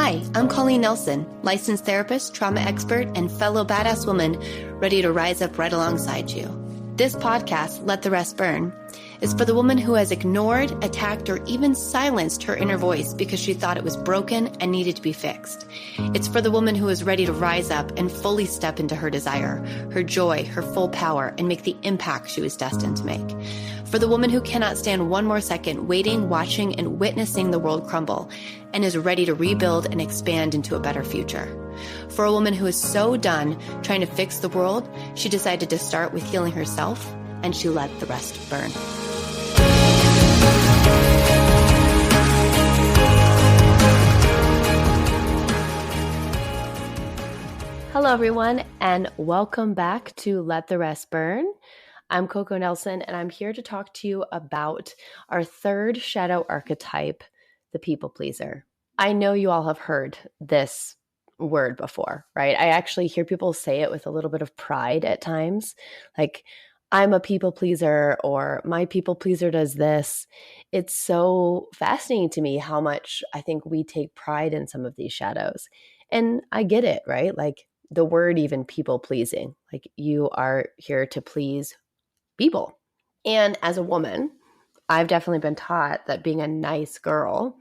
Hi, I'm Coco Nelson, licensed therapist, trauma expert, and fellow badass woman ready to rise up right alongside you. This podcast, Let the Rest Burn, is for the woman who has ignored, attacked, or even silenced her inner voice because she thought it was broken and needed to be fixed. It's for the woman who is ready to rise up and fully step into her desire, her joy, her full power, and make the impact she was destined to make. For the woman who cannot stand one more second waiting, watching, and witnessing the world crumble and is ready to rebuild and expand into a better future. For a woman who is so done trying to fix the world, she decided to start with healing herself, and she let the rest burn. Hello, everyone, and welcome back to Let the Rest Burn. I'm Coco Nelson, and I'm here to talk to you about our third shadow archetype, the people pleaser. I know you all have heard this word before, right? I actually hear people say it with a little bit of pride at times, like, I'm a people pleaser, or my people pleaser does this. It's so fascinating to me how much I think we take pride in some of these shadows. And I get it, right? Like the word even people pleasing, like you are here to please people. And as a woman, I've definitely been taught that being a nice girl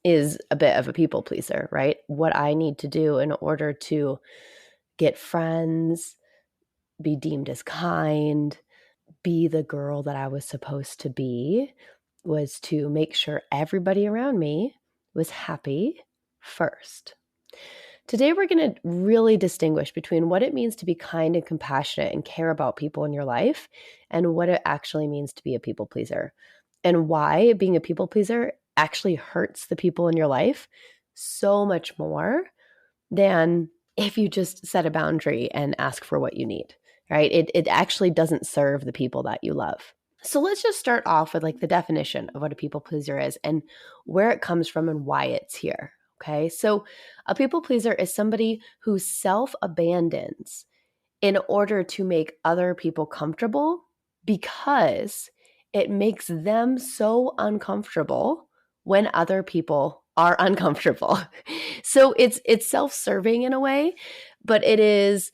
is a bit of a people pleaser, right? What I need to do in order to get friends, be deemed as kind, be the girl that I was supposed to be, was to make sure everybody around me was happy first. Today, we're going to really distinguish between what it means to be kind and compassionate and care about people in your life and what it actually means to be a people pleaser, and why being a people pleaser actually hurts the people in your life so much more than if you just set a boundary and ask for what you need, right? It actually doesn't serve the people that you love. So let's just start off with like the definition of what a people pleaser is and where it comes from and why it's here. Okay, so a people pleaser is somebody who self-abandons in order to make other people comfortable because it makes them so uncomfortable when other people are uncomfortable. So it's self-serving in a way, but it is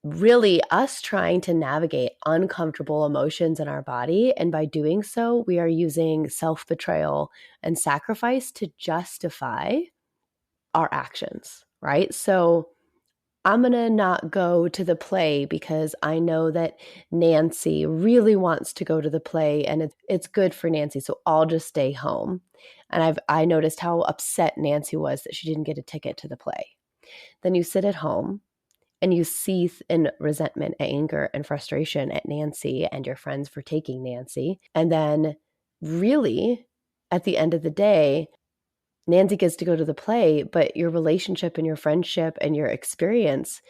really us trying to navigate uncomfortable emotions in our body. And by doing so, we are using self-betrayal and sacrifice to justify our actions, right? So I'm going to not go to the play because I know that Nancy really wants to go to the play and it's good for Nancy. So I'll just stay home. And I noticed how upset Nancy was that she didn't get a ticket to the play. Then you sit at home and you seethe in resentment, anger, and frustration at Nancy and your friends for taking Nancy. And then really, at the end of the day, Nancy gets to go to the play, but your relationship and your friendship and your experience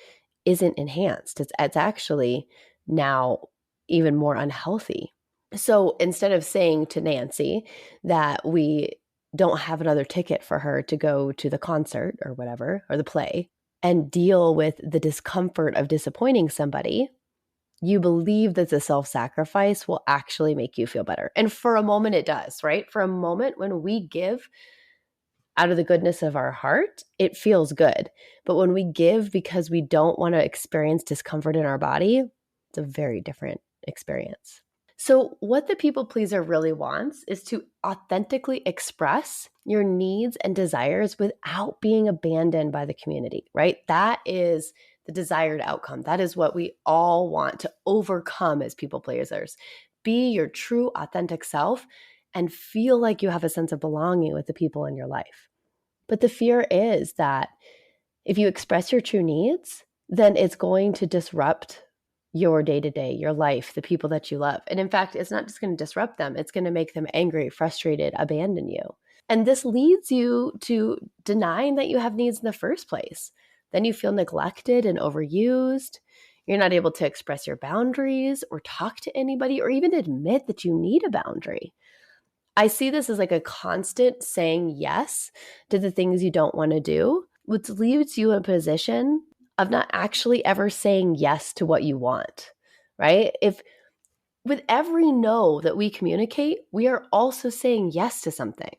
isn't enhanced. It's actually now even more unhealthy. So instead of saying to Nancy that we don't have another ticket for her to go to the concert or whatever, or the play, and deal with the discomfort of disappointing somebody, you believe that the self-sacrifice will actually make you feel better. And for a moment it does, right? For a moment when we give out of the goodness of our heart, it feels good. But when we give because we don't want to experience discomfort in our body, it's a very different experience. So what the people pleaser really wants is to authentically express your needs and desires without being abandoned by the community, right? That is the desired outcome. That is what we all want to overcome as people pleasers. Be your true, authentic self and feel like you have a sense of belonging with the people in your life. But the fear is that if you express your true needs, then it's going to disrupt your day-to-day, your life, the people that you love. And in fact, it's not just going to disrupt them, it's going to make them angry, frustrated, abandon you. And this leads you to denying that you have needs in the first place. Then you feel neglected and overused. You're not able to express your boundaries or talk to anybody or even admit that you need a boundary. I see this as like a constant saying yes to the things you don't want to do, which leaves you in a position of not actually ever saying yes to what you want, right? If with every no that we communicate, we are also saying yes to something.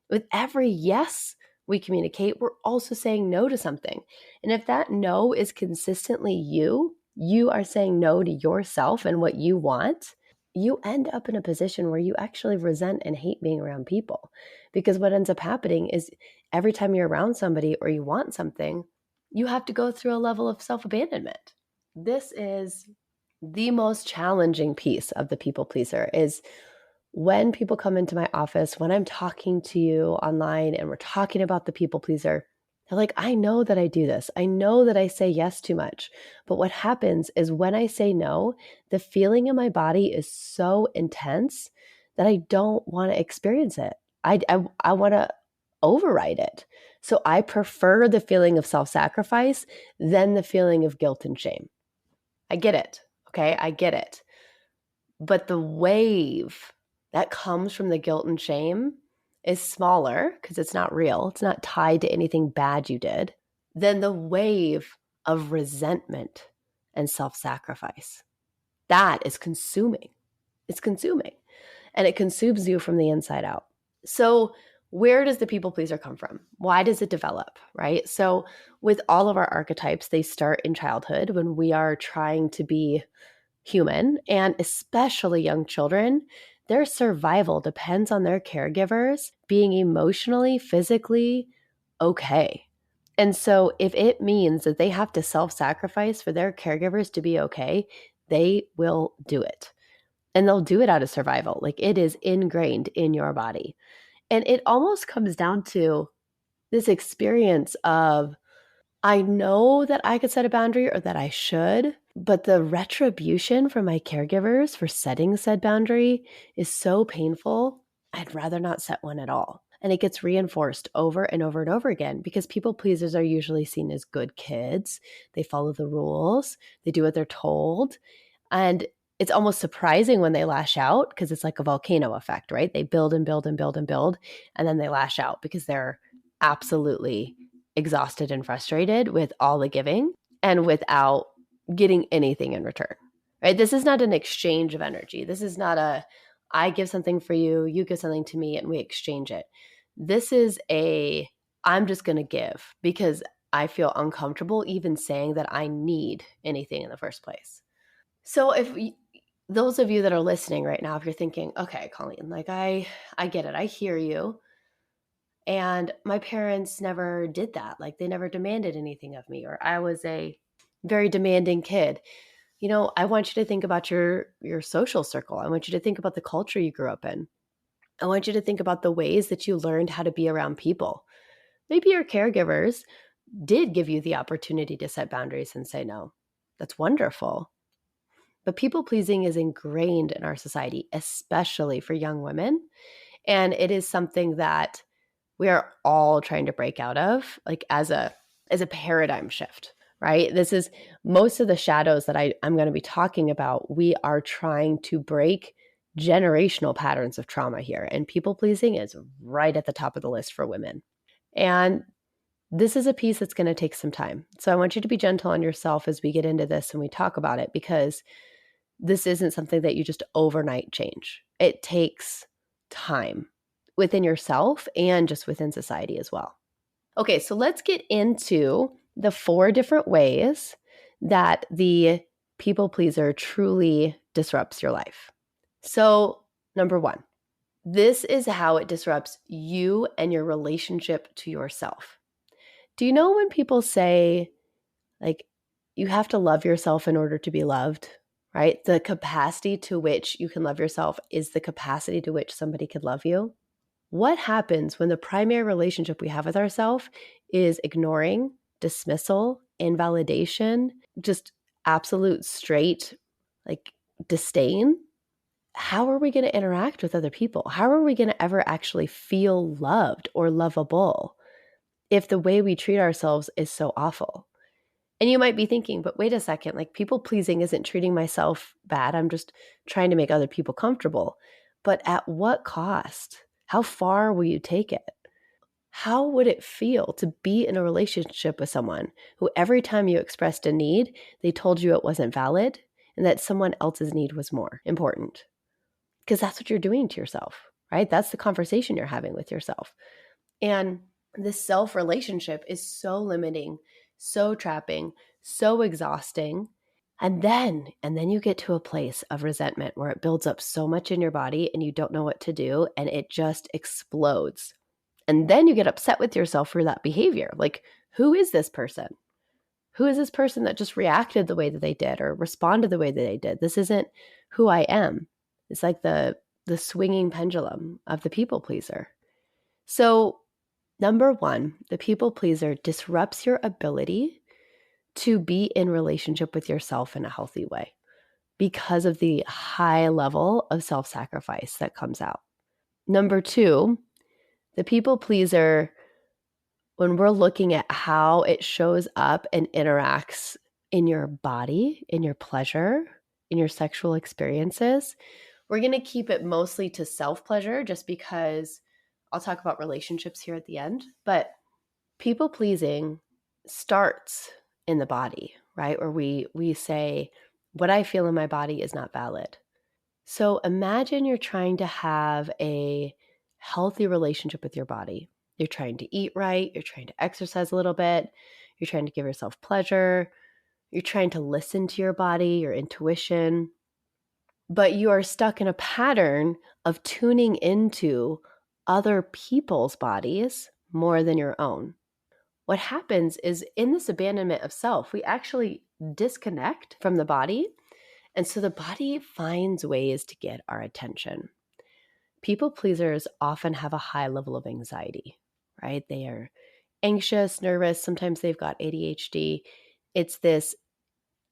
With every yes, we communicate, we're also saying no to something. And if that no is consistently you are saying no to yourself and what you want, you end up in a position where you actually resent and hate being around people. Because what ends up happening is every time you're around somebody or you want something, you have to go through a level of self-abandonment. This is the most challenging piece of the people pleaser is when people come into my office, when I'm talking to you online and we're talking about the people pleaser, they're like, I know that I do this. I know that I say yes too much. But what happens is when I say no, the feeling in my body is so intense that I don't want to experience it. I want to override it. So I prefer the feeling of self-sacrifice than the feeling of guilt and shame. I get it. Okay. I get it. But the wave that comes from the guilt and shame is smaller because it's not real. It's not tied to anything bad you did than the wave of resentment and self-sacrifice. That is consuming. It's consuming. And it consumes you from the inside out. So where does the people pleaser come from? Why does it develop, right? So with all of our archetypes, they start in childhood when we are trying to be human, and especially young children, their survival depends on their caregivers being emotionally, physically okay. And so if it means that they have to self-sacrifice for their caregivers to be okay, they will do it. And they'll do it out of survival. Like it is ingrained in your body. And it almost comes down to this experience of, I know that I could set a boundary or that I should, but the retribution from my caregivers for setting said boundary is so painful, I'd rather not set one at all. And it gets reinforced over and over and over again because people pleasers are usually seen as good kids. They follow the rules, they do what they're told. And it's almost surprising when they lash out because it's like a volcano effect, right? They build and build and build and build, and then they lash out because they're absolutely exhausted and frustrated with all the giving and without getting anything in return, right? This is not an exchange of energy. This is not a, I give something for you, you give something to me, and we exchange it. This is a, I'm just going to give because I feel uncomfortable even saying that I need anything in the first place. So those of you that are listening right now, if you're thinking, okay, Colleen, like I get it. I hear you. And my parents never did that. Like they never demanded anything of me, or I was a very demanding kid. You know, I want you to think about your social circle. I want you to think about the culture you grew up in. I want you to think about the ways that you learned how to be around people. Maybe your caregivers did give you the opportunity to set boundaries and say no. That's wonderful. But people pleasing is ingrained in our society, especially for young women. And it is something that we are all trying to break out of, like as a paradigm shift, right? This is most of the shadows that I'm going to be talking about. We are trying to break generational patterns of trauma here. And people pleasing is right at the top of the list for women. And this is a piece that's going to take some time. So I want you to be gentle on yourself as we get into this and we talk about it, because this isn't something that you just overnight change. It takes time within yourself and just within society as well. Okay, so let's get into the 4 different ways that the people pleaser truly disrupts your life. So, number 1, this is how it disrupts you and your relationship to yourself. Do you know when people say, like, you have to love yourself in order to be loved, right? The capacity to which you can love yourself is the capacity to which somebody could love you. What happens when the primary relationship we have with ourselves is ignoring, dismissal, invalidation, just absolute straight, like disdain? How are we going to interact with other people? How are we going to ever actually feel loved or lovable if the way we treat ourselves is so awful? And you might be thinking, but wait a second, like people pleasing isn't treating myself bad. I'm just trying to make other people comfortable. But at what cost? How far will you take it? How would it feel to be in a relationship with someone who every time you expressed a need, they told you it wasn't valid and that someone else's need was more important? Because that's what you're doing to yourself, right? That's the conversation you're having with yourself. And This self relationship is so limiting, so trapping, so exhausting. And then you get to a place of resentment where it builds up so much in your body and you don't know what to do and it just explodes. And then you get upset with yourself for that behavior. Like, who is this person? Who is this person that just reacted the way that they did or responded the way that they did? This isn't who I am. It's like the swinging pendulum of the people pleaser. So, number one, the people pleaser disrupts your ability to be in relationship with yourself in a healthy way because of the high level of self-sacrifice that comes out. Number two, the people pleaser, when we're looking at how it shows up and interacts in your body, in your pleasure, in your sexual experiences, we're going to keep it mostly to self-pleasure just because I'll talk about relationships here at the end. But people pleasing starts in the body, right? Where we say, what I feel in my body is not valid. So imagine you're trying to have a healthy relationship with your body. You're trying to eat right. You're trying to exercise a little bit. You're trying to give yourself pleasure. You're trying to listen to your body, your intuition. But you are stuck in a pattern of tuning into other people's bodies more than your own. What happens is in this abandonment of self, we actually disconnect from the body. And so the body finds ways to get our attention. People pleasers often have a high level of anxiety, right? They are anxious, nervous. Sometimes they've got ADHD. It's this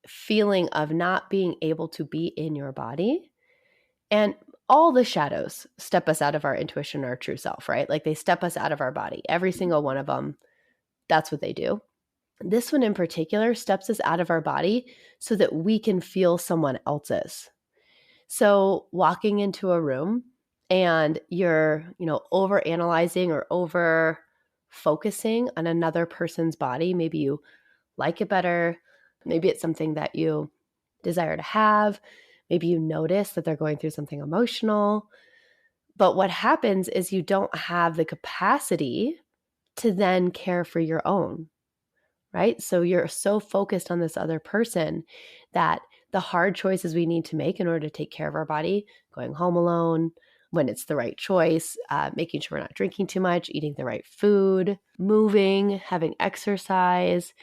feeling of not being able to be in your body. And all the shadows step us out of our intuition, our true self, right? Like they step us out of our body. Every single one of them, that's what they do. This one in particular steps us out of our body so that we can feel someone else's. So walking into a room and you're, over analyzing or over focusing on another person's body, maybe you like it better, maybe it's something that you desire to have, maybe you notice that they're going through something emotional. But what happens is you don't have the capacity to then care for your own, right? So you're so focused on this other person that the hard choices we need to make in order to take care of our body, going home alone when it's the right choice, making sure we're not drinking too much, eating the right food, moving, having exercise,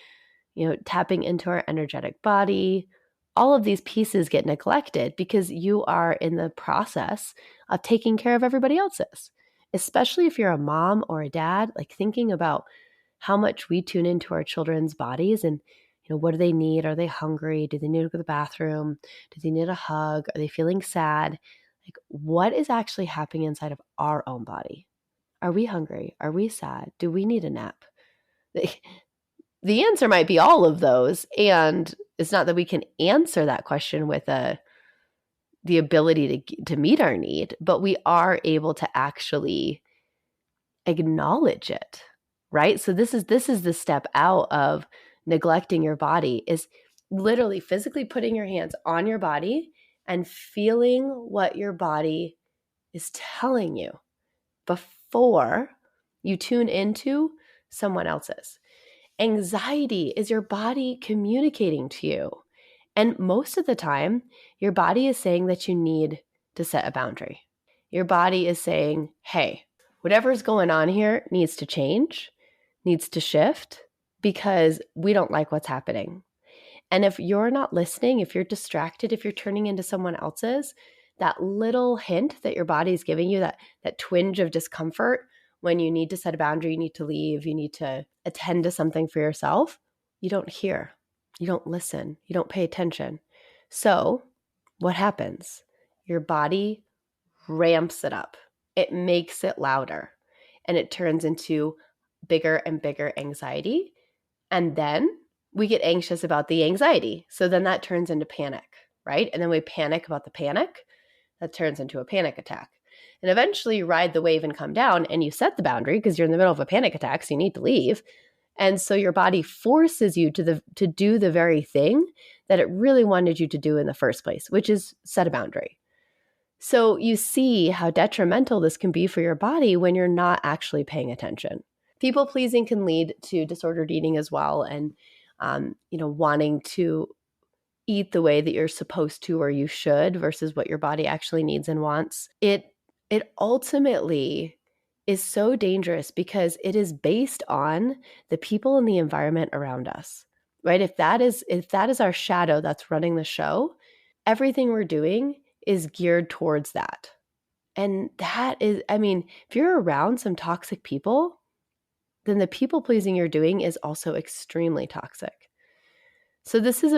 tapping into our energetic body. All of these pieces get neglected because you are in the process of taking care of everybody else's, especially if you're a mom or a dad, like thinking about how much we tune into our children's bodies and, what do they need? Are they hungry? Do they need to go to the bathroom? Do they need a hug? Are they feeling sad? Like, what is actually happening inside of our own body? Are we hungry? Are we sad? Do we need a nap? The answer might be all of those. And it's not that we can answer that question with the ability to meet our need, but we are able to actually acknowledge it, right? So this is the step out of neglecting your body, is literally physically putting your hands on your body and feeling what your body is telling you before you tune into someone else's. Anxiety is your body communicating to you. And most of the time, your body is saying that you need to set a boundary. Your body is saying, hey, whatever's going on here needs to change, needs to shift, because we don't like what's happening. And if you're not listening, if you're distracted, if you're turning into someone else's, that little hint that your body is giving you, that twinge of discomfort when you need to set a boundary, you need to leave, you need to attend to something for yourself, you don't hear, you don't listen, you don't pay attention. So what happens? Your body ramps it up. It makes it louder, and it turns into bigger and bigger anxiety. And then we get anxious about the anxiety. So then that turns into panic, right? And then we panic about the panic. That turns into a panic attack. And eventually you ride the wave and come down and you set the boundary because you're in the middle of a panic attack, so you need to leave. And so your body forces you to do the very thing that it really wanted you to do in the first place, which is set a boundary. So you see how detrimental this can be for your body when you're not actually paying attention. People pleasing can lead to disordered eating as well, and wanting to eat the way that you're supposed to or you should versus what your body actually needs and wants. It ultimately is so dangerous because it is based on the people and the environment around us. Right? If that is our shadow that's running the show, everything we're doing is geared towards that. And that is, if you're around some toxic people, then the people pleasing you're doing is also extremely toxic. So this is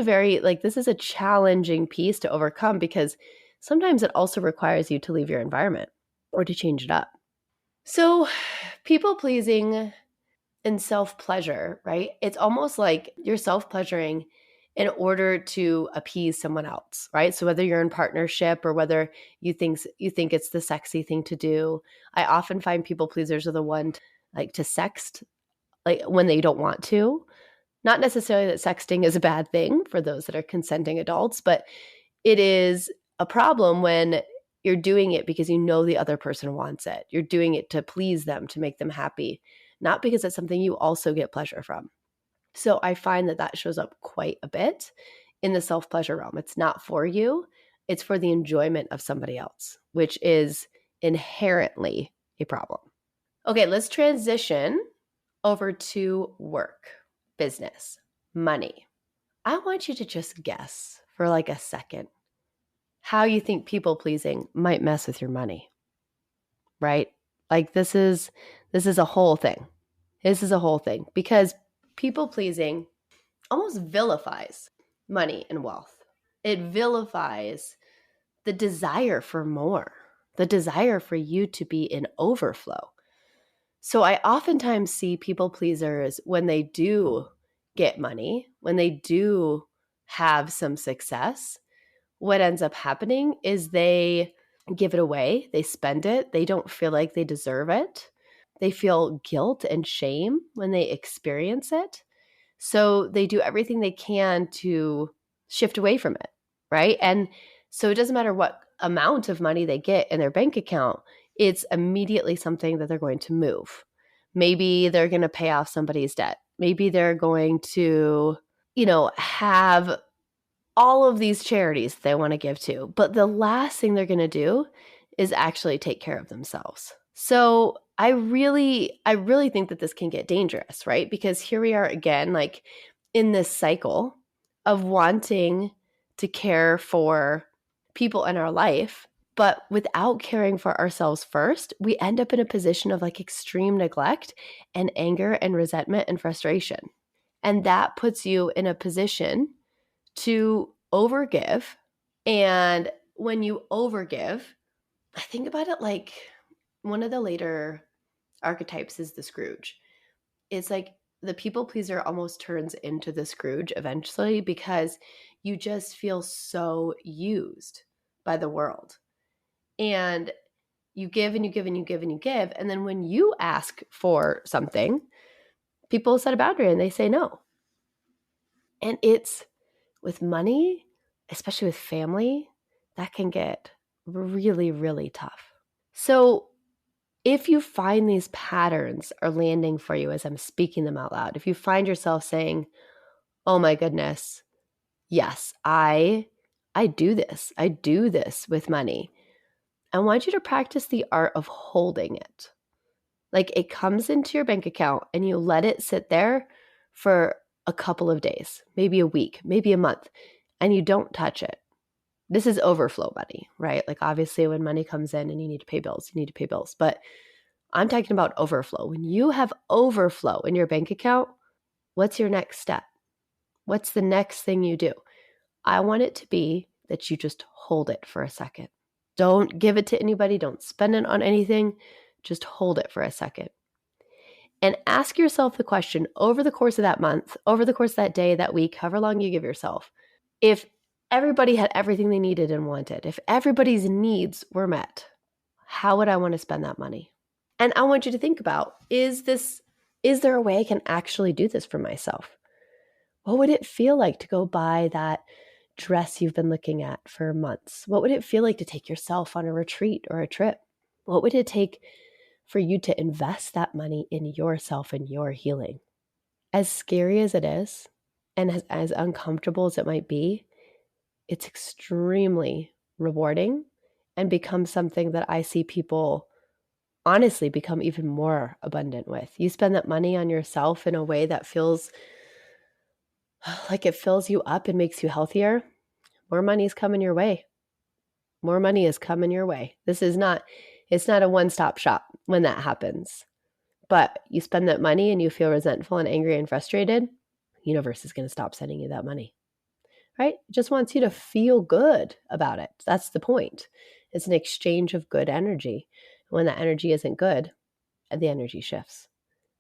a challenging piece to overcome because sometimes it also requires you to leave your environment or to change it up. So people pleasing and self-pleasure, right? It's almost like you're self-pleasuring in order to appease someone else, right? So whether you're in partnership or whether you think it's the sexy thing to do, I often find people pleasers are the one to sext like when they don't want to. Not necessarily that sexting is a bad thing for those that are consenting adults, but it is a problem when you're doing it because you know the other person wants it. You're doing it to please them, to make them happy, not because it's something you also get pleasure from. So I find that shows up quite a bit in the self-pleasure realm. It's not for you. It's for the enjoyment of somebody else, which is inherently a problem. Okay, let's transition over to work, business, money. I want you to just guess for like a second how you think people pleasing might mess with your money, right? Like this is a whole thing. This is a whole thing because people pleasing almost vilifies money and wealth. It vilifies the desire for more, the desire for you to be in overflow. So I oftentimes see people pleasers when they do get money, when they do have some success, what ends up happening is they give it away, they spend it, they don't feel like they deserve it. They feel guilt and shame when they experience it. So they do everything they can to shift away from it, right? And so it doesn't matter what amount of money they get in their bank account, it's immediately something that they're going to move. Maybe they're going to pay off somebody's debt. Maybe they're going to, have all of these charities they want to give to. But the last thing they're going to do is actually take care of themselves. So I really think that this can get dangerous, right? Because here we are again, like in this cycle of wanting to care for people in our life, but without caring for ourselves first, we end up in a position of like extreme neglect and anger and resentment and frustration. And that puts you in a position to overgive. And when you overgive, I think about it like one of the later archetypes is the Scrooge. It's like the people pleaser almost turns into the Scrooge eventually because you just feel so used by the world. And you give and you give and you give and you give. And then when you ask for something, people set a boundary and they say no. And it's with money, especially with family, that can get really, really tough. So if you find these patterns are landing for you as I'm speaking them out loud, if you find yourself saying, oh my goodness, yes, I do this. I do this with money. I want you to practice the art of holding it. Like it comes into your bank account and you let it sit there for a couple of days, maybe a week, maybe a month, and you don't touch it. This is overflow money, right? Like obviously when money comes in and you need to pay bills, you need to pay bills. But I'm talking about overflow. When you have overflow in your bank account, what's your next step? What's the next thing you do? I want it to be that you just hold it for a second. Don't give it to anybody. Don't spend it on anything. Just hold it for a second. And ask yourself the question over the course of that month, over the course of that day, that week, however long you give yourself, if everybody had everything they needed and wanted, if everybody's needs were met, how would I want to spend that money? And I want you to think about, is there a way I can actually do this for myself? What would it feel like to go buy that dress you've been looking at for months? What would it feel like to take yourself on a retreat or a trip? What would it take for you to invest that money in yourself and your healing. As scary as it is, and as uncomfortable as it might be, it's extremely rewarding and becomes something that I see people honestly become even more abundant with. You spend that money on yourself in a way that feels like it fills you up and makes you healthier, more money's coming your way. More money is coming your way. It's not a one-stop shop when that happens. But you spend that money and you feel resentful and angry and frustrated, the universe is going to stop sending you that money, right? It just wants you to feel good about it. That's the point. It's an exchange of good energy. When that energy isn't good, the energy shifts.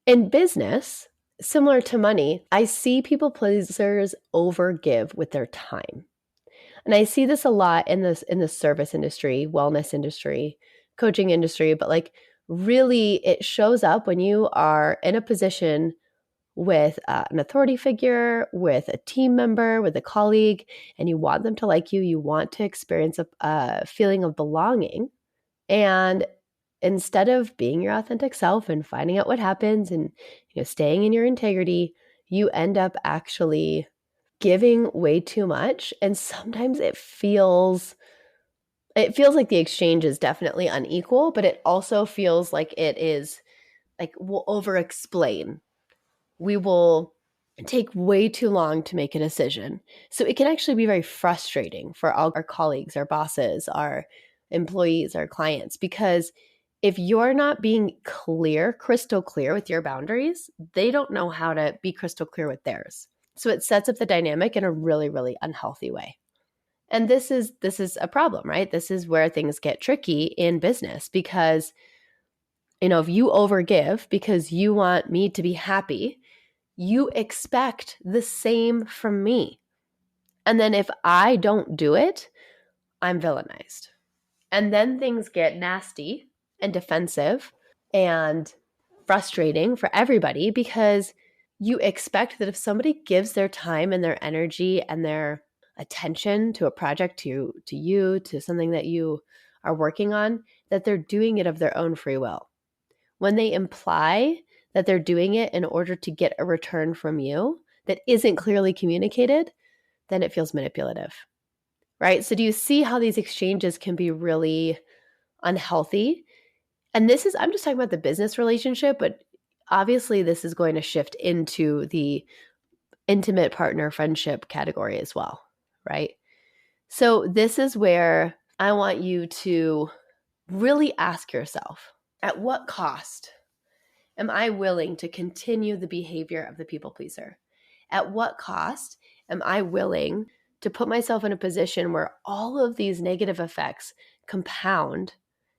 In business, similar to money, I see people pleasers overgive with their time. And I see this a lot in the service industry, wellness industry, coaching industry, but like really it shows up when you are in a position with an authority figure, with a team member, with a colleague, and you want them to like you, you want to experience a feeling of belonging. And instead of being your authentic self and finding out what happens and staying in your integrity, you end up actually giving way too much. And sometimes it feels like the exchange is definitely unequal, but it also feels like it is like we'll over explain. We will take way too long to make a decision. So it can actually be very frustrating for all our colleagues, our bosses, our employees, our clients, because if you're not being clear, crystal clear with your boundaries, they don't know how to be crystal clear with theirs. So it sets up the dynamic in a really, really unhealthy way. And this is a problem, right? This is where things get tricky in business because, if you overgive because you want me to be happy, you expect the same from me. And then if I don't do it, I'm villainized. And then things get nasty and defensive and frustrating for everybody because you expect that if somebody gives their time and their energy and their attention to a project, to you, to something that you are working on, that they're doing it of their own free will. When they imply that they're doing it in order to get a return from you that isn't clearly communicated, then it feels manipulative, right? So do you see how these exchanges can be really unhealthy? And I'm just talking about the business relationship, but obviously this is going to shift into the intimate partner friendship category as well, right? So this is where I want you to really ask yourself, at what cost am I willing to continue the behavior of the people pleaser? At what cost am I willing to put myself in a position where all of these negative effects compound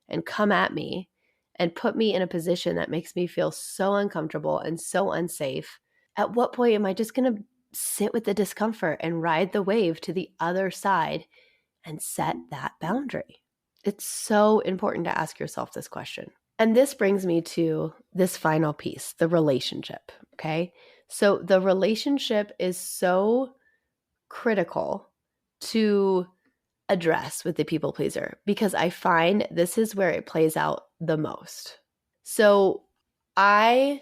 and come at me and put me in a position that makes me feel so uncomfortable and so unsafe? At what point am I just going to sit with the discomfort and ride the wave to the other side and set that boundary? It's so important to ask yourself this question. And this brings me to this final piece, the relationship, okay? So the relationship is so critical to address with the people pleaser because I find this is where it plays out the most. So I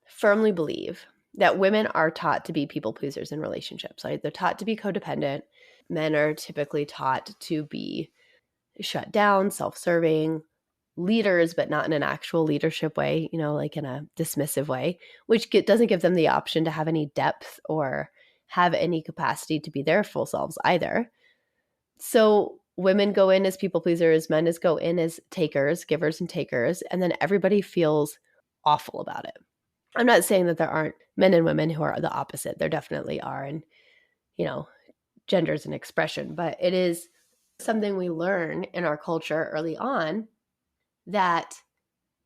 firmly believe that women are taught to be people pleasers in relationships, right? They're taught to be codependent. Men are typically taught to be shut down, self-serving, leaders, but not in an actual leadership way, like in a dismissive way, which doesn't give them the option to have any depth or have any capacity to be their full selves either. So women go in as people pleasers, men go in as takers, givers and takers, and then everybody feels awful about it. I'm not saying that there aren't men and women who are the opposite. There definitely are. And, gender is an expression, but it is something we learn in our culture early on that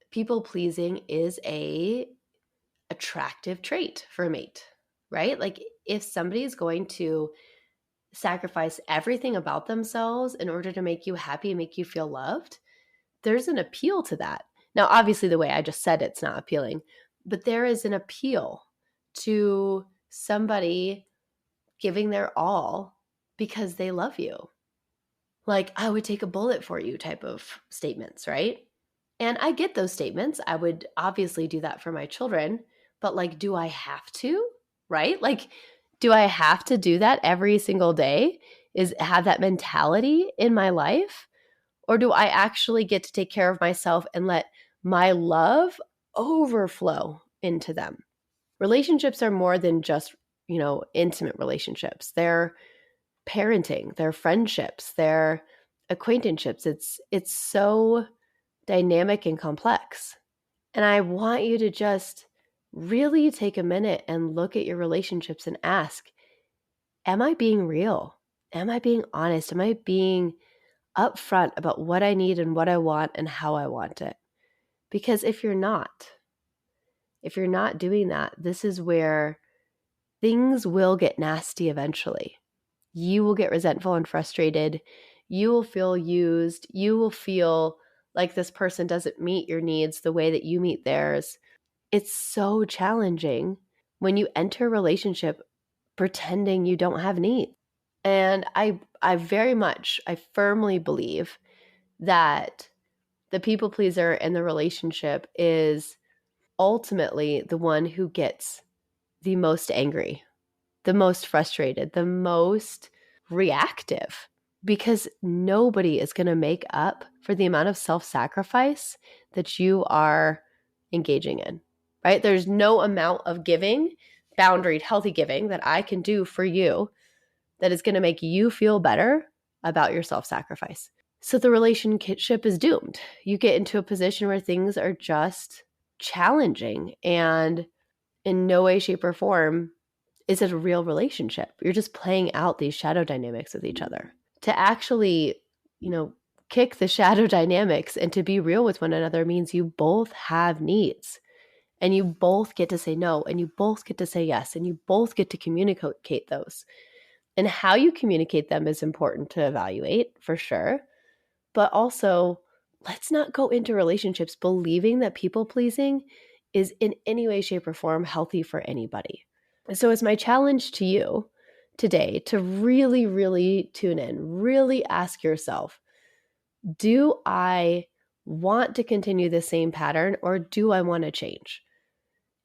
people pleasing is a attractive trait for a mate, right? Like if somebody is going to sacrifice everything about themselves in order to make you happy, make you feel loved, there's an appeal to that. Now, obviously the way I just said it's not appealing, but there is an appeal to somebody giving their all because they love you. Like, I would take a bullet for you type of statements, right? And I get those statements. I would obviously do that for my children, but like, do I have to? Right? Like, do I have to do that every single day? Is have that mentality in my life? Or do I actually get to take care of myself and let my love overflow into them? Relationships are more than just, intimate relationships. They're parenting, they're friendships, they're acquaintanceships. It's so dynamic and complex. And I want you to just really take a minute and look at your relationships and ask, am I being real? Am I being honest? Am I being upfront about what I need and what I want and how I want it? Because if you're not doing that, this is where things will get nasty eventually. You will get resentful and frustrated. You will feel used. You will feel like this person doesn't meet your needs the way that you meet theirs. It's so challenging when you enter a relationship pretending you don't have needs. And I firmly believe that the people pleaser in the relationship is ultimately the one who gets the most angry, the most frustrated, the most reactive, because nobody is going to make up for the amount of self-sacrifice that you are engaging in, right? There's no amount of giving, boundaried, healthy giving that I can do for you that is going to make you feel better about your self-sacrifice. So the relationship is doomed. You get into a position where things are just challenging, and in no way, shape, or form is it a real relationship. You're just playing out these shadow dynamics with each other. To actually, kick the shadow dynamics and to be real with one another means you both have needs, and you both get to say no, and you both get to say yes, and you both get to communicate those. And how you communicate them is important to evaluate, for sure. But also, let's not go into relationships believing that people pleasing is in any way, shape, or form healthy for anybody. So it's my challenge to you today to really, really tune in, really ask yourself, do I want to continue the same pattern, or do I want to change?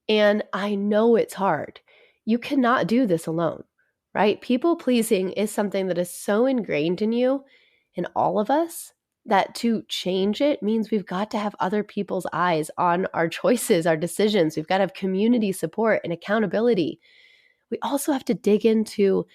And I know it's hard. You cannot do this alone, right? People pleasing is something that is so ingrained in you, in all of us, that to change it means we've got to have other people's eyes on our choices, our decisions. We've got to have community support and accountability. We also have to dig into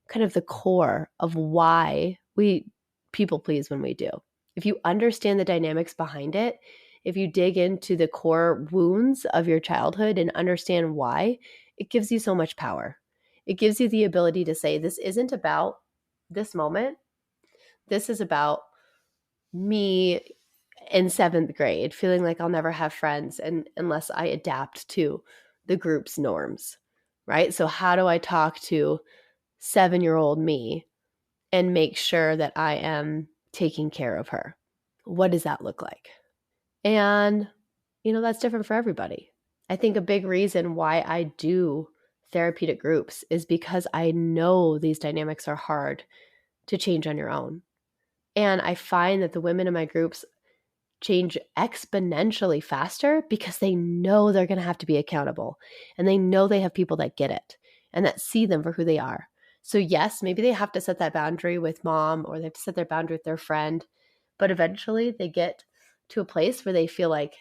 kind of the core of why we people please when we do. If you understand the dynamics behind it, if you dig into the core wounds of your childhood and understand why, it gives you so much power. It gives you the ability to say, this isn't about this moment. This is about me in 7th grade feeling like I'll never have friends unless I adapt to the group's norms, right? So how do I talk to 7-year-old me and make sure that I am taking care of her? What does that look like? And, that's different for everybody. I think a big reason why I do therapeutic groups is because I know these dynamics are hard to change on your own. And I find that the women in my groups change exponentially faster because they know they're going to have to be accountable, and they know they have people that get it and that see them for who they are. So yes, maybe they have to set that boundary with mom, or they have to set their boundary with their friend, but eventually they get to a place where they feel like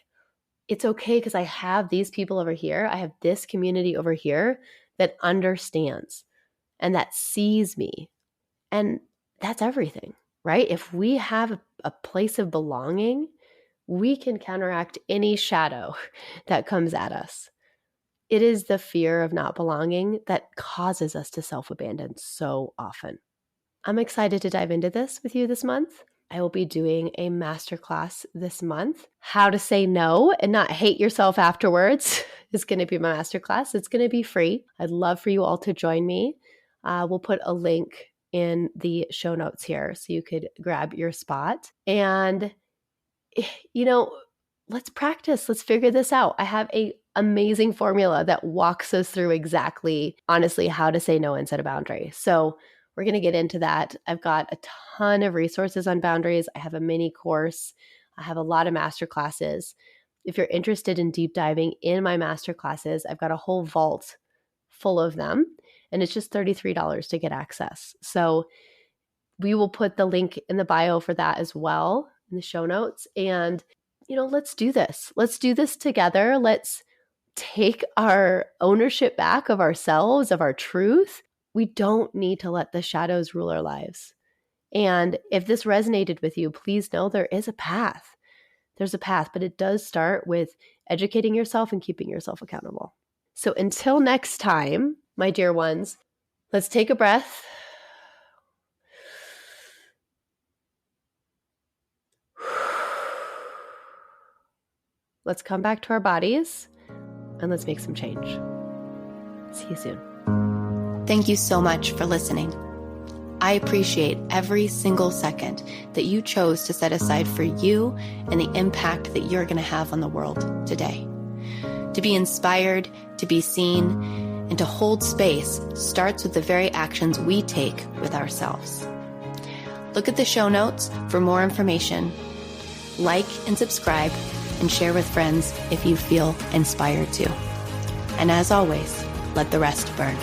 it's okay because I have these people over here. I have this community over here that understands and that sees me. And that's everything, right? If we have a place of belonging, we can counteract any shadow that comes at us. It is the fear of not belonging that causes us to self-abandon so often. I'm excited to dive into this with you this month. I will be doing a masterclass this month. How to say no and not hate yourself afterwards is going to be my masterclass. It's going to be free. I'd love for you all to join me. We'll put a link in the show notes here so you could grab your spot. And let's practice. Let's figure this out. I have an amazing formula that walks us through exactly, honestly, how to say no and set a boundary. So we're going to get into that. I've got a ton of resources on boundaries. I have a mini course I have a lot of masterclasses. If you're interested in deep diving in my masterclasses, I've got a whole vault full of them, and it's just $33 to get access. So we will put the link in the bio for that as well in the show notes. And, let's do this. Let's do this together. Let's take our ownership back of ourselves, of our truth. We don't need to let the shadows rule our lives. And if this resonated with you, please know there is a path. There's a path, but it does start with educating yourself and keeping yourself accountable. So until next time, my dear ones, let's take a breath. Let's come back to our bodies and let's make some change. See you soon. Thank you so much for listening. I appreciate every single second that you chose to set aside for you and the impact that you're going to have on the world today. To be inspired, to be seen, and to hold space starts with the very actions we take with ourselves. Look at the show notes for more information. Like and subscribe, and share with friends if you feel inspired to. And as always, let the rest burn.